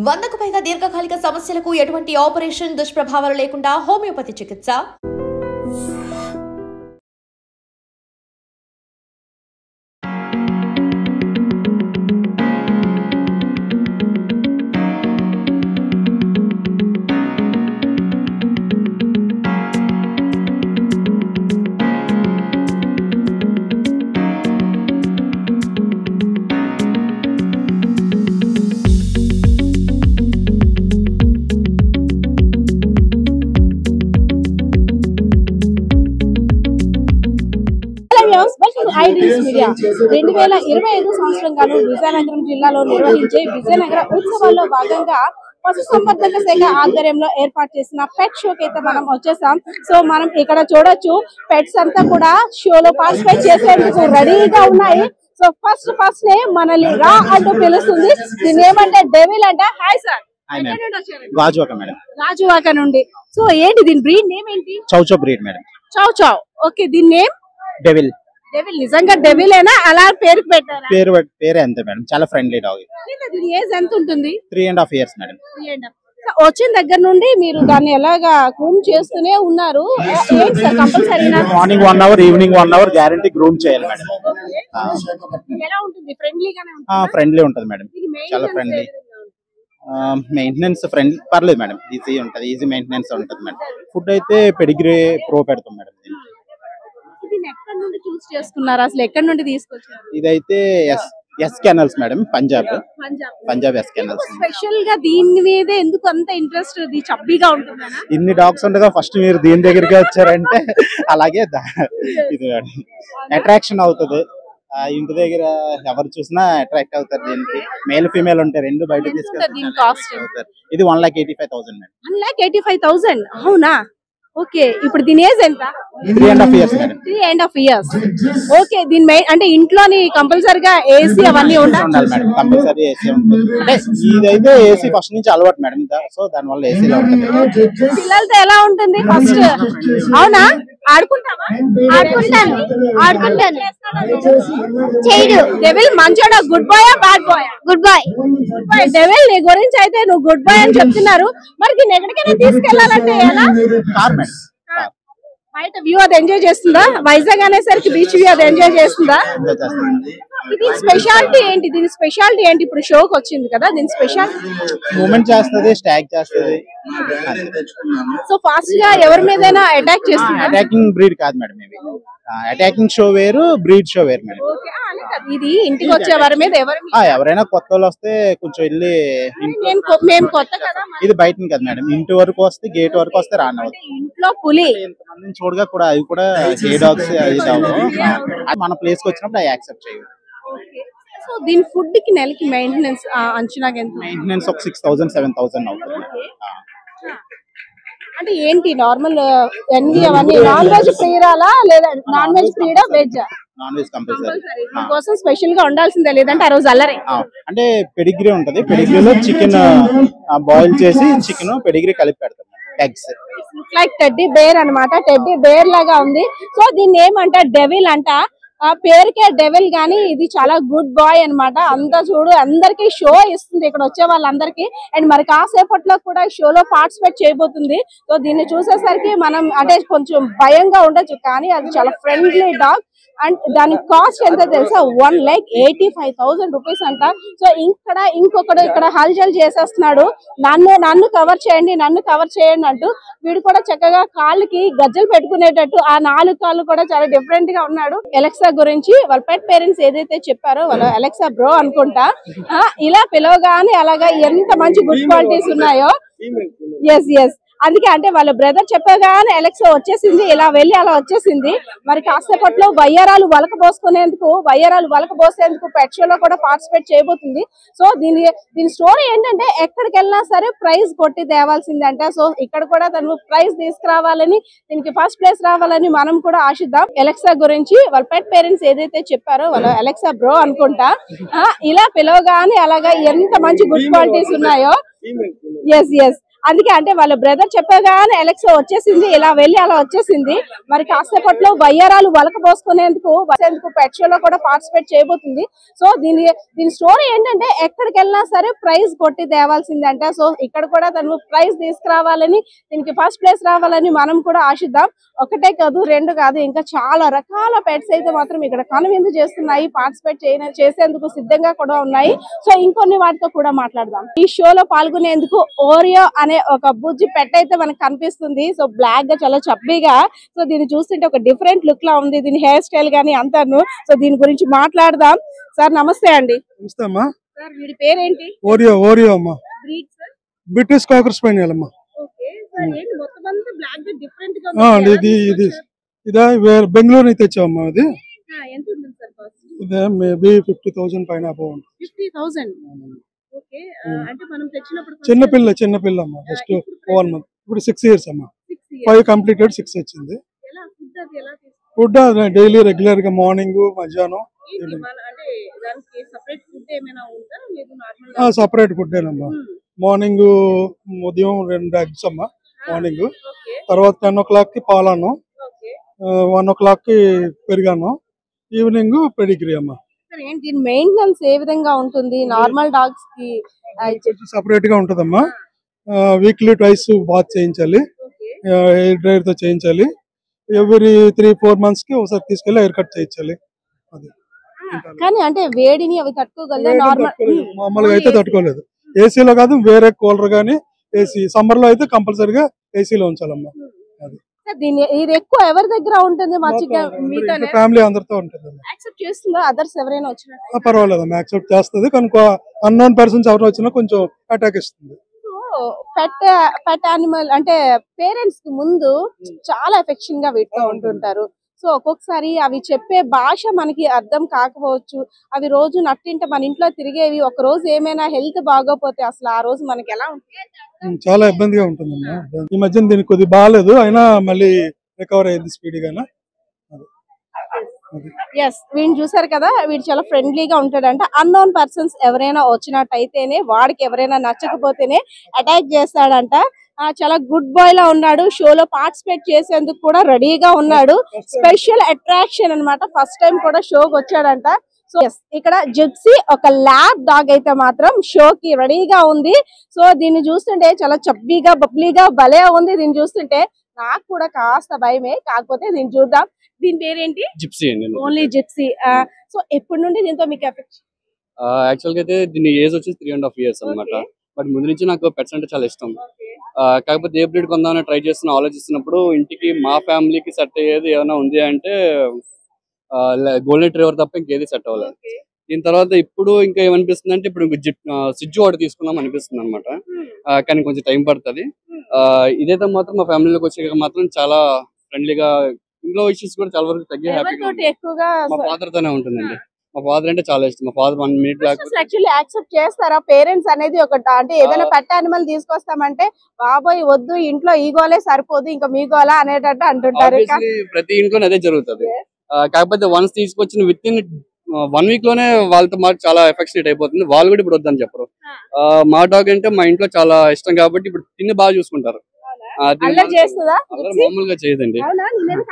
100కు పైగా దీర్ఘకాలిక సమస్యలకు ఎటువంటి ఆపరేషన్ దుష్ప్రభావాలు లేకుండా హోమియోపతి చికిత్స. మీడియా 2025 సంవత్సరం గాను విజయనగరం జిల్లాలో నిర్వహించే విజయనగర ఉత్సవాల్లో భాగంగా పశుసంవర్ధక శాఖ ఆధ్వర్యంలో ఏర్పాటు చేసిన పెట్ షోకి అయితే మనం వచ్చేసాం. సో మనం ఇక్కడ చూడొచ్చు పెట్స్ అంతా కూడా షోలో పార్టిసిపేట్ చేసేందుకు రెడీగా ఉన్నాయి. సో ఫస్ట్ నే మనల్ని రా అంటూ పిలుస్తుంది. దీని ఏమంటే డెవిల్ అంట. హాయ్ సార్, రాజువాక నుండి. సో ఏంటి దీని బ్రీడ్ నేమ్ ఏంటి? Chow chow breed madam. Chow chow. Okay, దీని నేమ్ డెవిల్. డెవిల్ నిజంగా డెవిలేనా అలా పేరు పెట్టారా? పేరే అంతే మేడం, చాలా ఫ్రెండ్లీ డాగ్. దీని ఏజ్ ఎంత ఉంటుంది? 3.5 years మేడం. వచ్చిన దగ్గర నుండి మీరు దాన్ని ఎలాగా గ్రూమ్ చేస్తూనే ఉన్నారు? కంపల్సరీనా morning 1 hour, evening 1 hour guarantee groom చేయాలి మేడం. ఎలా ఉంటుంది? ఫ్రెండ్లీగానే ఉంటుంది. ఫ్రెండ్లీ ఉంటుంది మేడం, చాలా ఫ్రెండ్లీ. మెయింటెనెన్స్ ఫ్రెండ్లీ పర్లేదు మేడం, ఈజీ ఉంటుంది, ఈజీ మెయింటెనెన్స్ ఉంటుంది మేడం. ఫుడ్ అయితే పెడిగ్రీ ప్రో పెడతాం మేడం. ఎక్కడ నుండి చూస్ చేసుకున్నారు? అసలు ఎక్కడ నుండి తీసుకొచ్చారు? ఇదైతే S kennels madam, Punjab S kennels. Special గా దీని మీద ఎందుకు అంత ఇంట్రెస్ట్? ఇది చబ్బీగా ఉంటుందా? ఇన్ని డాగ్స్ ఉండగా ఫస్ట్ మీరు దీని దగ్గరికి వచ్చారంటే అలాగే ఇది అట్రాక్షన్ అవుతుంది. ఇంటి దగ్గర ఎవరు చూసినా అట్రాక్ట్ అవుతారు. దీనికి మేల్ ఫీమేల్ ఉంటాయి, రెండు బయట తీసుకెళ్తారు. ఇది 1,85,000 మేడం. 1,85,000. అవునా? ఓకే, ఇప్పుడు దీని ఏజ్ ఎంత? 3.5 years మేడం. 3.5 years. ఓకే, దీని అంటే ఇంట్లోని కంపల్సరీగా ఏసీ అవన్నీ ఉండాలి మేడం. కంపల్సరీ ఏసీ ఉంటుంది. అంటే ఇదైతే ఏసీ ఫస్ట్ నుంచి అలవాటు మేడం, సో దాని వల్ల ఏసీలో ఉంటుంది. పిల్లలతో ఎలా ఉంటుంది ఫస్ట్? అవునా? ఆడుకుంటావా? ఆడుకుంటాను. డెవిల్ మంచోడా? Good boy bad boy? Good boy. Devil నీ గురించి అయితే నువ్వు గుడ్ బాయ్ అని చెప్తున్నారు. మరి దీన్ని ఎక్కడికైనా తీసుకెళ్లాలంటే ఎలా? బయట వ్యూ అది ఎంజాయ్ చేస్తుందా? వైజాగ్ అనేసరికి బీచ్ వ్యూ అది ఎంజాయ్ చేస్తుందా? ఇది స్పెషాలిటీ ఏంటి? దీని స్పెషాలిటీ ఏంటి? ఇప్పుడు షోకి వచ్చింది కదా, దీని స్పెషాలిటీ మూమెంట్ చేస్తుంది, స్టాక్ చేస్తుంది. సో ఫాస్ట్ గా ఎవరి మీదైనా అటాక్ చేస్తుంది. అటాకింగ్ బ్రీడ్ కాదు మేడం, ఇవి అటాకింగ్ షో వేరు, బ్రీడ్ షో వేరు మేడం. ఇది ఇంటికి వచ్చే వారి మీద ఎవరైనా కొత్త వాళ్ళు వస్తే కొంచెం వెళ్ళి మేము కొత్త కదా, ఇది బయట కదా మేడం, ఇంటి వరకు వస్తే గేట్ వరకు వస్తే రానవద్దు. ఇంట్లో పులి ఎంతమందిని చూడగా కూడా అవి కూడా ఏ డాగ్స్ మన ప్లేస్ కి వచ్చినప్పుడు అవి యాక్సెప్ట్ చేయవు. సో దీని ఫుడ్ కి నెలకి మెయింటెనెన్స్ అంచనాగా ఎంత? మెయింటెనెన్స్ ఒక 6,000 7,000 అవుతుంది. అంటే ఏంటి నార్మల్ అన్ని అవన్నీ నాన్ వెజ్ ప్రియరాలా లేదా నాన్ వెజ్ ప్రియడా? వెజ్? Non veg compulsory. కోసం స్పెషల్ గా ఉండాల్సిందే, లేదంటే ఆ రోజు అల్లరే. అంటే పెడిగ్రీ ఉంటది, పెడిగ్రీలో చికెన్ బాయిల్ చేసి చికెన్ పెడిగ్రీ కలిపి పెడతాం. ఎగ్స్ లైక్ టెడ్డీ బేర్ అన్నమాట, టెడ్డీ బేర్ లాగా ఉంది. సో దీన్ని ఏమంట? డెవిల్ అంట. ఆ పేరుకే డెవిల్ గానీ ఇది చాలా గుడ్ బాయ్ అన్నమాట. అంతా చూడు అందరికి షో ఇస్తుంది ఇక్కడ వచ్చే వాళ్ళందరికీ. అండ్ మరి కాసేపట్లో కూడా షోలో పార్టిసిపేట్ చేయబోతుంది. సో దీన్ని చూసేసరికి మనం అంటే కొంచెం భయంగా ఉండొచ్చు, కానీ అది చాలా ఫ్రెండ్లీ డాగ్. అండ్ దాని కాస్ట్ ఎంత తెలుసా? 1,85,000 రూపీస్ అంట. సో ఇంకొకడు ఇక్కడ హల్చల్ చేసేస్తున్నాడు, నన్ను కవర్ చేయండి, నన్ను కవర్ చేయండి అంటూ. వీడు కూడా చక్కగా కాళ్ళకి గజ్జలు పెట్టుకునేటట్టు ఆ 4 కాళ్ళు కూడా చాలా డిఫరెంట్ గా ఉన్నాడు. ఎలెక్సా గురించి వాళ్ళ పెట్ పేరెంట్స్ ఏదైతే చెప్పారో వాళ్ళ ఎలెక్సా బ్రో అనుకుంటా. ఇలా పిలవగానే అలాగా ఎంత మంచి గుడ్ క్వాలిటీస్ ఉన్నాయో. ఎస్ అందుకే అంటే వాళ్ళ బ్రదర్ చెప్పగానే ఎలెక్సా వచ్చేసింది, ఇలా వెళ్ళి అలా వచ్చేసింది. మరి కాసేపట్లో వయ్యారాలు వలకబోసేందుకు పెట్ షోలో కూడా పార్టిసిపేట్ చేయబోతుంది. సో దీని స్టోరీ ఏంటంటే ఎక్కడికి వెళ్ళినా సరే ప్రైజ్ కొట్టి తేవాల్సిందంట. సో ఇక్కడ కూడా తను ప్రైజ్ తీసుకురావాలని, దీనికి ఫస్ట్ ప్లేస్ రావాలని మనం కూడా ఆశిద్దాం. ఎలెక్సా గురించి వాళ్ళ పెట్ పేరెంట్స్ ఏదైతే చెప్పారో వాళ్ళ ఎలెక్సా బ్రో అనుకుంటా. ఇలా పిలవగానే అలాగా ఎంత మంచి గుడ్ క్వాలిటీస్ ఉన్నాయో. ఎస్ అందుకే అంటే వాళ్ళ బ్రదర్ చెప్పగానే ఎలక్స్ వచ్చేసింది, ఇలా వెళ్ళి అలా వచ్చేసింది. మరి కాసేపట్లో వయ్యారాలు వలక పోసుకునేందుకు పెట్ షోలో కూడా పార్టిసిపేట్ చేయబోతుంది. సో దీని స్టోరీ ఏంటంటే ఎక్కడికి వెళ్ళినా సరే ప్రైజ్ కొట్టి తేవాల్సిందంట. సో ఇక్కడ కూడా తను ప్రైజ్ తీసుకురావాలని, దీనికి ఫస్ట్ ప్లేస్ రావాలని మనం కూడా ఆశిద్దాం. ఒకటే కాదు, రెండు కాదు, ఇంకా చాలా రకాల పెట్స్ అయితే మాత్రం ఇక్కడ కనువిందు చేస్తున్నాయి, పార్టిసిపేట్ చేసేందుకు సిద్ధంగా కూడా ఉన్నాయి. సో ఇంకొన్ని వాటితో కూడా మాట్లాడదాం. ఈ షోలో పాల్గొనేందుకు ఓరియో అనే ఒక బుజ్జి పెట్ అయితే మనకు కనిపిస్తుంది. సో బ్లాక్ గా చాలా చబ్బీగా, సో దీన్ని చూస్తుంటే ఒక డిఫరెంట్ లుక్ లా ఉంది, దీని హెయిర్ స్టైల్ గానీ అంతాను. సో దీని గురించి మాట్లాడదాం. సార్ నమస్తే అండి. నమస్తే అమ్మా. సార్ వీడి పేరేంటి? ఓరియో అమ్మా. Breed sir? బ్రిటిష్ కాకర్ స్పానియల్ అమ్మా. ఓకే సార్, ఏంటి మొత్తం అంతా బ్లాక్ గా డిఫరెంట్ గా ఉంది? ఇదా బెంగళూరు నుంచి తెచ్చామమ్మా. ఇది ఎంత ఉంటుంది సార్ కాస్ట్? ఇదే మేబీ 50,000 పైన అబౌవ్. 50,000. ఓకే, అంటే మనం తెచ్చినప్పుడు చిన్నపిల్ల అమ్మా, జస్ట్ 1 month. ఇప్పుడు 6 years అమ్మా. 5 కంప్లీటెడ్, 6 వచ్చింది. ఎలా ఫుడ్ అది ఎలా ఫుడ్ డైలీ రెగ్యులర్ గా మార్నింగ్, మధ్యాహ్నం అంటే దానికి సెపరేట్ ఫుడ్ ఏమైనా ఉందా లేదు నార్మల్? సపరేట్ ఫుడ్ ఏనమ్మా. మార్నింగ్ ఉదయం 2 eggs అమ్మా మార్నింగ్. తర్వాత 10 o'clock కి పాలను, 1 o'clock కి పెరిగాను, ఈవినింగ్ పెడిగ్రీ అమ్మా. దీని మెయింటెనెన్స్ ఏ విధంగా ఉంటుంది? నార్మల్ డాగ్స్ కి సపరేట్ గా ఉంటదమ్మా. వీక్లీ ట్వైస్ బాత్ చేయించాలి, హెయిర్ డ్రైర్ తో చేయించాలి. ఎవ్రీ 3-4 months కి ఒకసారి తీసుకెళ్లి హెయిర్ కట్ చేయించాలి. అది కానీ అంటే వేడిని అవి తట్టుకోగలదా? మామూలుగా అయితే తట్టుకోలేదు. ఏసీలో కాదు, వేరే కూలర్ గానీ ఏసీ. సమ్మర్ లో అయితే కంపల్సరీగా ఏసీలో ఉంచాలమ్మా. అది ఇది ఎక్కువ ఎవరి దగ్గర ఉంటుంది? ఫ్యామిలీ అందరితో ఉంటుంది. యాక్సెప్ట్ చేస్తుందా అదర్స్ ఎవరైనా వచ్చినా? పర్వాలేదమ్మా, యాక్సెప్ట్ చేస్తుంది. కనుక అన్నోన్ పర్సన్స్ ఎవరు వచ్చినా కొంచెం అటాక్ ఇస్తుంది. పెట్ యానిమల్ అంటే పేరెంట్స్ కి ముందు చాలా ఎఫెక్షన్ గా వీటితో ఉంటుంటారు. సో ఒక్కొక్కసారి అవి చెప్పే భాష మనకి అర్థం కాకపోవచ్చు. అవి రోజు నట్టింట మన ఇంట్లో తిరిగేవి, ఒక రోజు ఏమైనా హెల్త్ బాగోపోతే అసలు ఆ రోజు మనకి ఎలా ఉంటుంది? చాలా ఇబ్బందిగా ఉంటుందమ్మా. ఈ మధ్యన దీనికి కొద్ది బాగాలేదు, అయినా మళ్ళీ రికవర్ అయింది స్పీడ్గానే. ఎస్, వీడిని చూసారు కదా, వీడు చాలా ఫ్రెండ్లీగా ఉంటాడంట. అన్నోన్ పర్సన్స్ ఎవరైనా వచ్చినట్టయితేనే, వాడికి ఎవరైనా నచ్చకపోతేనే అటాక్ చేస్తాడంట. చాలా గుడ్ బాయ్ లా ఉన్నాడు. షోలో పార్టిసిపేట్ చేసేందుకు కూడా రెడీగా ఉన్నాడు. స్పెషల్ అట్రాక్షన్ అన్నమాట. ఫస్ట్ టైం కూడా షోకి వచ్చాడంట. సో ఇక్కడ జిప్సీ ఒక ల్యాబ్ డాగ్ అయితే మాత్రం షోకి రెడీగా ఉంది. సో దీన్ని చూస్తుంటే చాలా చబ్బీగా బబ్లీగా భలే ఉంది. దీన్ని చూస్తుంటే నాకు కూడా కాస్త భయమే, కాకపోతే దీన్ని చూద్దాం. దీని పేరేంటి? జిప్సీ అండి. Only gypsy. సో ఎప్పటి నుండి దీంతో మీకు ఎఫెక్షన్? యాక్చువల్ గా అయితే దీని ఏజ్ వచ్చి 3.5 years అన్నమాట. బట్ ముందు నుంచి నాకు పెట్స్ అంటే చాలా ఇష్టం. కాకపోతే ఏ బ్రీడ్ కొందామని ట్రై చేస్తున్నా, ఆలోచిస్తున్నప్పుడు ఇంటికి మా ఫ్యామిలీకి సెట్ అయ్యేది ఏమైనా ఉంది అంటే గోల్డెన్ రిట్రీవర్ తప్ప ఇంకేది సెట్ అవ్వలేదు. దీని తర్వాత ఇప్పుడు ఇంకా ఏమనిపిస్తుంది అంటే ఇప్పుడు సిజ్జు వాడు తీసుకుందాం అనిపిస్తుంది అనమాట. కానీ కొంచెం టైం పడుతుంది. ఇదైతే మాత్రం మా ఫ్యామిలీలోకి వచ్చే మాత్రం చాలా ఫ్రెండ్లీగా, ఇంట్లో ఇష్యూస్ కూడా చాలా వరకు తగ్గి హ్యాపీగా మా ఫాదర్ తోనే ఉంటుందండి. మా ఫాదర్ అంటే చాలా ఇష్టం. మా ఫాదర్ 1 minute యాక్చువల్లీ యాక్సెప్ట్ చేస్తారా పేరెంట్స్ అనేది? ఒకటి అంటే ఏదైనా పెట్ యానిమల్ తీసుకొస్తామంటే బాబోయ్ వద్దు, ఇంట్లో ఈ గోలే సరిపోదు, ఇంకా మీ గోలా అనేటట్టు అంటుంటారు. ప్రతి ఇంట్లో అదే జరుగుతుంది. కాకపోతే వన్స్ తీసుకొచ్చిన విత్ ఇన్ 1 week లోనే వాళ్ళతో మాకు చాలా ఎఫెక్షనేట్ అయిపోతుంది. వాళ్ళు కూడా ఇప్పుడు వద్దని చెప్పరు. మా డాగ్ అంటే మా ఇంట్లో చాలా ఇష్టం కాబట్టి ఇప్పుడు తిని బాగా చూసుకుంటారు. మామూలుగా చేయదండి.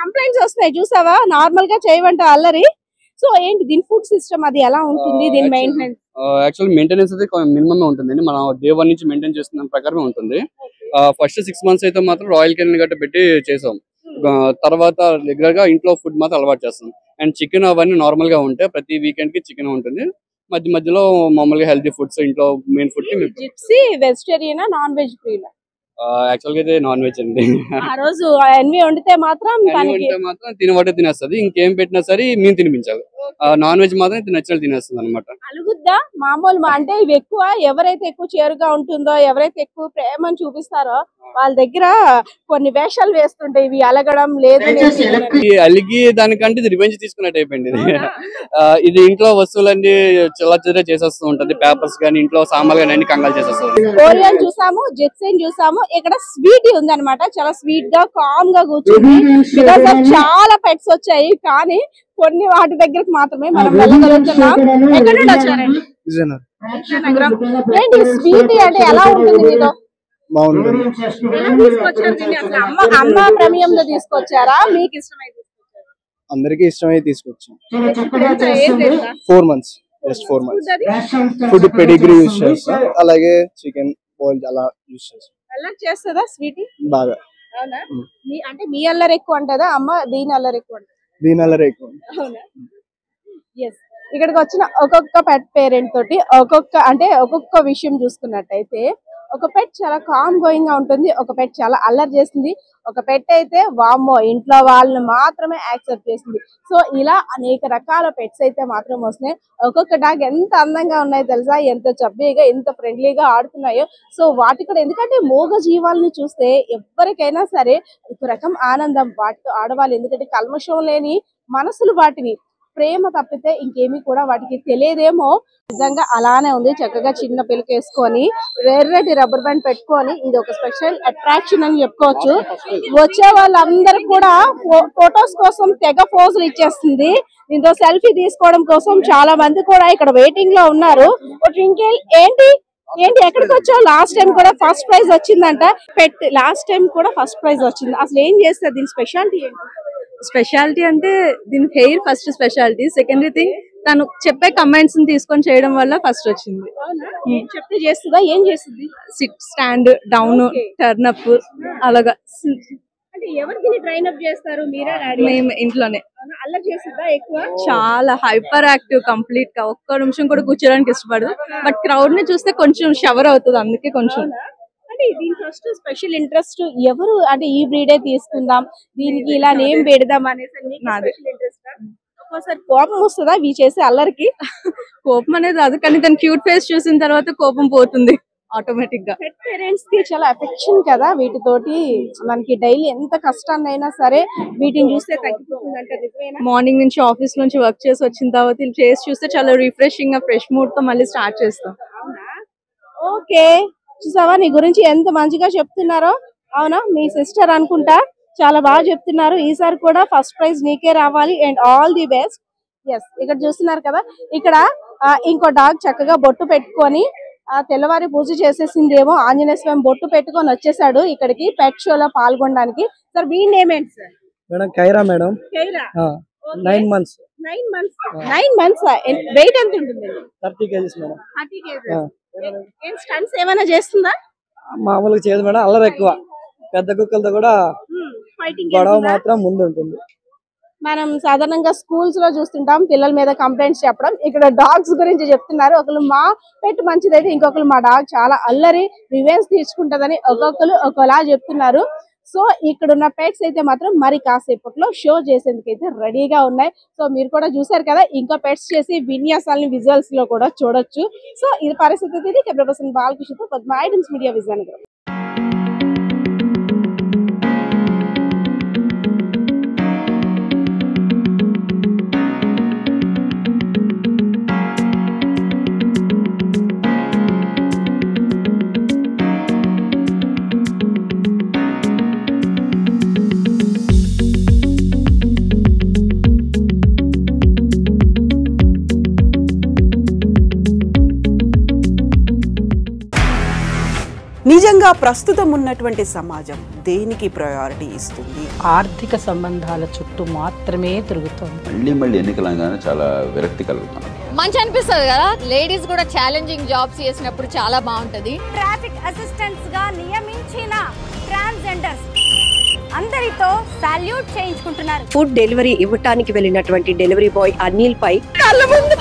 కంప్లైంట్స్ వస్తాయి చూసావా, నార్మల్ గా చేయమంట అల్లరి. సో ఏంటి దీని ఫుడ్ సిస్టమ్ అది ఎలా ఉంటుంది? దీని మెయింటెనెన్స్ యాక్చువల్ మెయింటెనెన్స్ అయితే మినిమం ఉంటుందండి. మనం day 1 నుంచి మెయింటైన్ చేస్తున్న ప్రకారం ఉంటుంది. ఫస్ట్ 6 months అయితే మాత్రం రాయల్ కెన్ గట్ట పెట్టి చేసాం. తర్వాత రెగ్యులర్ గా ఇంట్లో ఫుడ్ మాత్రం అలవాటు చేస్తాం. అండ్ చికెన్ అవన్నీ నార్మల్ గా ఉంటే ప్రతి వీకెండ్ కి చికెన్ ఉంటుంది. మధ్య మధ్యలో మామూలుగా హెల్తీ ఫుడ్స్ ఇంట్లో మెయిన్ ఫుడ్. జిప్సీ వెజిటేరియనా నాన్ వెజ్ ప్రియుల? యాక్చువల్ గా అయితే నాన్ వెజ్ అండి. ఆ రోజు ఎన్వి వండితే మాత్రం తినవాటే తినేస్తుంది. ఇంకేం పెట్టినా సరే మేము తినిపించాలి. నాన్ వెజ్ మాత్రం నచ్చినట్లు తినేస్తుంది అనమాట. అలుగుద్దా మామూలు? అంటే ఇవి ఎక్కువ ఎవరైతే ఎక్కువ చేరుగా ఉంటుందో, ఎవరైతే ఎక్కువ ప్రేమను చూపిస్తారో వాళ్ళ దగ్గర కొన్ని వేషాలు వేస్తుంటాయి. ఇవి అలగడం లేదు, అలిగి దానికంటే ఇది రివెంజ్ తీసుకున్నట్టు అయిపోయింది. ఇది ఇంట్లో వస్తువులన్నీ చిల్లర చేసేస్తూ ఉంటది. పేపర్స్ గానీ ఇంట్లో సామాన్లు గానీ అన్ని కంగాలు చేసేస్తుంది. కోరియన్ చూసాము, జిప్సీని చూసాము. ఇక్కడ స్వీటీ ఉంది అనమాట. చాలా స్వీట్ గా కామ్ గా కూర్చుంది. బికాస్ ఆఫ్ చాలా పెట్స్ వచ్చాయి, కానీ కొన్ని వాటి దగ్గరకు మాత్రమే మనం వెళ్ళగలుగుతున్నాం. ఎక్కడ నుండి వచ్చారండి? ఏంటి స్వీటీ అంటే ఎలా ఉంటుంది మీతో? బాగుంటుంది. ఎలా తీసుకొచ్చారు దీన్ని? అసలు అమ్మ ప్రమేయంలో తీసుకొచ్చారా, మీకు ఇష్టమై తీసుకొచ్చారా? అందరికి ఇష్టమై తీసుకొచ్చాం. ఇప్పుడు ఎంత ఏజ్ ఎంత? 4 months, just 4 months. ఫుడ్ అది ఫుడ్ పెడిగ్రీ యూస్ చేస్తాం, అలాగే చికెన్ బాయిల్ అలా యూస్ చేస్తాం. అలా చేస్తుందా స్వీటీ? బాగా. అవునా? అంటే మీ అల్లరి ఎక్కువ ఉంటుందా, అమ్మ దీని అల్లరి ఎక్కువ ఉంటుందా? దీని అల్లరి ఎక్కువ. అవునా? ఎస్. ఇక్కడికి వచ్చిన ఒక్కొక్క పెట్ పేరెంట్ తోటి ఒక్కొక్క విషయం చూసుకున్నట్టయితే ఒక పెట్ చాలా కామ్ గోయింగ్ గా ఉంటుంది, ఒక పెట్ చాలా అల్లరి చేస్తుంది, ఒక పెట్ అయితే వామ్మో ఇంట్లో వాళ్ళని మాత్రమే యాక్సెప్ట్ చేస్తుంది. సో ఇలా అనేక రకాల పెట్స్ అయితే మాత్రం వస్తున్నాయి. ఒక్కొక్క డాగ్ ఎంత అందంగా ఉన్నాయో తెలుసా, ఎంత చబ్బీగా ఎంత ఫ్రెండ్లీగా ఆడుతున్నాయో. సో వాటి కూడా ఎందుకంటే మూగ జీవాలని చూస్తే ఎవరికైనా సరే ఒక రకం ఆనందం వాటితో ఆడవాలి. ఎందుకంటే కల్మషం లేని మనసులు వాటివి, ప్రేమ తప్పితే ఇంకేమీ కూడా వాటికి తెలియదేమో. నిజంగా అలానే ఉంది. చక్కగా చిన్న పిల్లకి వేసుకొని ఎర్రటి రబ్బర్ బ్యాండ్ పెట్టుకొని ఇది ఒక స్పెషల్ అట్రాక్షన్ అని చెప్పుకోవచ్చు. వచ్చే వాళ్ళందరూ కూడా ఫొటోస్ కోసం తెగ పోజులు ఇచ్చేస్తుంది. దీంతో సెల్ఫీ తీసుకోవడం కోసం చాలా మంది కూడా ఇక్కడ వెయిటింగ్ లో ఉన్నారు. ఏంటి ఎక్కడికి వచ్చావు? లాస్ట్ టైం కూడా ఫస్ట్ ప్రైజ్ వచ్చిందంట. పెట్ లాస్ట్ టైం కూడా ఫస్ట్ ప్రైజ్ వచ్చింది. అసలు ఏం చేస్తారు, దీని స్పెషాలిటీ ఏంటి? స్పెషాలిటీ అంటే దీని hair first speciality, secondary thing తను చెప్పే కమెంట్స్ తీసుకొని చేయడం వల్ల ఫస్ట్ వచ్చింది. చెప్తే చేస్తుందా? ఏం చేస్తుంది? SIT, stand, down, turn up అలాగా. అంటే ఎవరు దీన్ని ట్రైన్ అప్ చేస్తారు? మీరా డాడీ? మేము ఇంట్లోనే. అల్లరి చేస్తుందా ఎక్కువ? చాలా హైపర్ యాక్టివ్, కంప్లీట్ గా ఒక్క నిమిషం కూడా కూర్చోడానికి ఇష్టపడదు. బట్ క్రౌడ్ ని చూస్తే కొంచెం షవర్ అవుతుంది, అందుకే కొంచెం. అంటే దీని ఫస్ట్ స్పెషల్ ఇంట్రెస్ట్ ఎవరు అంటే ఈ బ్రీడే తీసుకుందాం, దీనికి ఇలా నేమ్ పెడదాం అనేసి నాది ఇంట్రెస్ట్. ఒక్కోసారి కోపం వస్తుందా ఇవి చేసే అల్లరికి? కోపం అనేది రాదు, కానీ దాని క్యూట్ ఫేస్ చూసిన తర్వాత కోపం పోతుంది ఆటోమేటిక్ గా. పెట్ పేరెంట్స్ కి చాలా అఫెక్షన్ కదా వీటితోటి. మనకి డైలీ ఎంత కష్టాన్ని అయినా సరే వీటిని చూస్తే తగ్గిపోతుంది అంటే నిజమేనా? మార్నింగ్ నుంచి ఆఫీస్ నుంచి వర్క్ చేసి వచ్చిన తర్వాత వీళ్ళు చేసి చూస్తే చాలా రిఫ్రెషింగ్ గా ఫ్రెష్ మూడ్ తో మళ్ళీ స్టార్ట్ చేస్తాం. ఓకే, చూసావా నీ గురించి ఎంత మంచిగా చెప్తున్నారో. అవునా, మీ సిస్టర్ అనుకుంటా, చాలా బాగా చెప్తున్నారు. ఈసారి కూడా ఫస్ట్ ప్రైజ్ నీకే రావాలి and all the best. Yes, ఇక్కడ చూస్తున్నారు కదా, ఇక్కడ ఇంకో డాగ్ చక్కగా బొట్టు పెట్టుకొని తెల్లవారి పూజ చేసేసిందేమో. ఆంజనేయ స్వామి బొట్టు పెట్టుకొని వచ్చేసాడు ఇక్కడికి పెట్ షోలో పాల్గొనడానికి. సార్ మీ నేమ్ ఏంటి sir? Madam Kaira madam. Kaira. 9 months. 9 months. 9 months. Weight ఎంత ఉంటుంది? 30 kgs మేడం. 30 kgs. ఏం స్టంట్స్ ఏమైనా చేస్తుందా? మామూలుగా చేయదు మేడం, అల్లరి ఎక్కువ. పెద్ద కుక్కలతో కూడా గొడవ మాత్రం ముందు ఉంటుంది. మనం సాధారణంగా స్కూల్స్ లో చూస్తుంటాం పిల్లల మీద కంప్లైంట్స్ చెప్పడం. ఇక్కడ డాగ్స్ గురించి చెప్తున్నారు. ఒకరు మా పెట్ మంచిదైతే ఇంకొకరు మా డాగ్ చాలా అల్లరి, రివెంజ్ తీసుకుంటదని ఒక్కొక్కరు ఒకలా చెప్తున్నారు. సో ఇక్కడ ఉన్న పెట్స్ అయితే మాత్రం మరి కాసేపట్లో షో చేసేందుకైతే రెడీగా ఉన్నాయి. సో మీరు కూడా చూసారు కదా, ఇంకా పెట్స్ చేసి విన్యాసాలని విజువల్స్ లో కూడా చూడొచ్చు. సో ఇది పరిస్థితి. ఇది కెమెరా పర్సన్ బాలకృష్ణతో పద్మ ఐటమ్స్ మీడియా విజయనగరం. నిజంగా ప్రస్తుతం ఉన్నటువంటి సమాజం దేనికి ప్రయారిటీ ఇస్తుంది? ఆర్థిక సంబంధాల చుట్టూ మాత్రమే తిరుగుతుంది. మళ్ళీ ఎన్నికలంగానే చాలా విరక్తి కలుగుతాం. మంచి అనిపిస్తుంది కదా, లేడీస్ కూడా ఛాలెంజింగ్ జాబ్స్ చేసినప్పుడు చాలా బాగుంటది. ట్రాఫిక్ అసిస్టెంట్స్ గా నియమించిన ట్రాన్స్జెండర్స్ అందరితో సాల్యూట్ చేయించుకుంటున్నారు. ఫుడ్ డెలివరీ ఇవ్వటానికి వెళ్ళినటువంటి డెలివరీ బాయ్ అనిల్ పై కళ్ళ ముందు